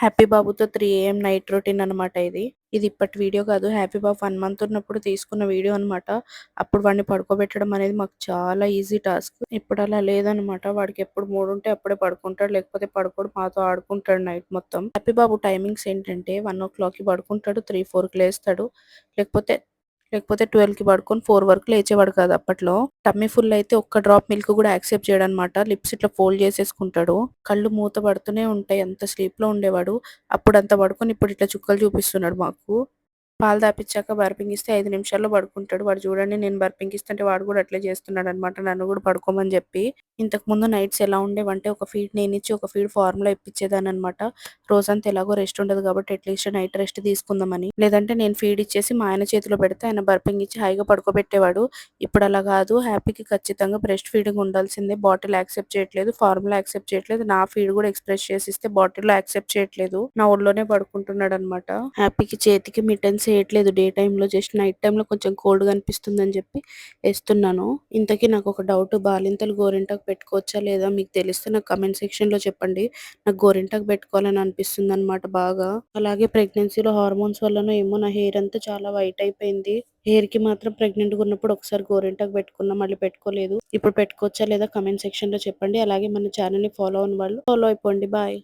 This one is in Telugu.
హ్యాపీ బాబుతో 3 AM నైట్ రొటీన్ అనమాట ఇది. ఇది ఇప్పటి వీడియో కాదు. హ్యాపీ బాబు 1 మంత్ ఉన్నప్పుడు తీసుకున్న వీడియో అనమాట. అప్పుడు వాడిని పడుకోబెట్టడం అనేది మాకు చాలా ఈజీ టాస్క్. ఇప్పుడు అలా లేదనమాట. వాడికి ఎప్పుడు మూడుంటే అప్పుడే పడుకుంటాడు. లేకపోతే పడుకోడు. మాతో ఆడుకుంటాడు నైట్ మొత్తం. హ్యాపీ బాబు టైమింగ్స్ ఏంటంటే 1:00కి పడుకుంటాడు. 3, 4కి లేస్తాడు. లేకపోతే లేకపోతే 12కి పడుకొని 4 వరకు లేచేవాడు కాదు అప్పట్లో. టమ్మీ ఫుల్ అయితే ఒక్క డ్రాప్ మిల్క్ కూడా యాక్సెప్ట్ చేయడనమాట. లిప్స్ ఇట్లా ఫోల్డ్ చేసేసుకుంటాడు. కళ్ళు మూత పడుతూనే ఉంటాయి. అంత స్లీప్‌లో ఉండేవాడు. అప్పుడంత పడుకొని ఇప్పుడు ఇట్లా చుక్కలు చూపిస్తున్నాడు మాకు. పాలు తాపిచ్చాక బర్పింగ్ ఇస్తే 5 నిమిషాల్లో పడుకుంటాడు. వాడు చూడండి నేను బర్పింగ్ ఇస్తుంటే వాడు కూడా అట్లే చేస్తున్నాడనమాట. నన్ను కూడా పడుకోమని చెప్పి. ఇంతకుముందు నైట్స్ ఎలా ఉండేవంటే ఒక ఫీడ్ నేనిచ్చి ఒక ఫీడ్ ఫార్ములా ఇప్పించేదాన్ననమాట. రోజంతా ఎలాగో రెస్ట్ ఉండదు కాబట్టి అట్లీస్ట్ నైట్ రెస్ట్ తీసుకుందామని. లేదంటే నేను ఫీడ్ ఇచ్చేసి మా ఆయన చేతిలో పెడితే ఆయన బర్పింగ్ ఇచ్చి హాయిగా పడుకోబెట్టేవాడు. ఇప్పుడు అలా కాదు. హ్యాపీకి ఖచ్చితంగా బ్రెస్ట్ ఫీడింగ్ ఉండాల్సిందే. బాటిల్ యాక్సెప్ట్ చేయట్లేదు. ఫార్ములా యాక్సెప్ట్ చేయట్లేదు. నా ఫీడ్ కూడా ఎక్స్‌ప్రెస్ చేసిస్తే బాటిల్‌లో యాక్సెప్ట్ చేయట్లేదు. నా ఒళ్ళోనే పడుకుంటున్నాడనమాట. హ్యాపీకి చేతికి మిట్టన్స్ ఏయట్లేదు డే టైమ్‌లో. జస్ట్ నైట్ టైమ్‌లో కొంచెం కోల్డ్‌గా అనిపిస్తుందని చెప్పి ఏస్తున్నాను. ఇంతకీ నాకొక డౌట్. బాలింతలు గోరింటాకు పెట్టుకోవచ్చా లేదా? మీకు తెలిస్తే నాకు కామెంట్ సెక్షన్‌లో చెప్పండి. నాకు గోరింటాకు పెట్టుకోవాలని అనిపిస్తుందనమాట బాగా. అలాగే ప్రెగ్నెన్సీలో హార్మోన్స్ వల్లనో ఏమో నా హెయిర్ అంతా చాలా వైట్ అయిపోయింది. హెయిర్‌కి మాత్రం ప్రెగ్నెంట్‌గా ఉన్నప్పుడు ఒకసారి గోరింటాకు పెట్టుకున్నా. మళ్ళీ పెట్టుకోలేదు. ఇప్పుడు పెట్టుకోవచ్చా లేదా కామెంట్ సెక్షన్‌లో చెప్పండి. అలాగే మన ఛానెల్‌ని ఫాలో అవ్వని వాళ్ళు ఫాలో అయిపోండి. బాయ్.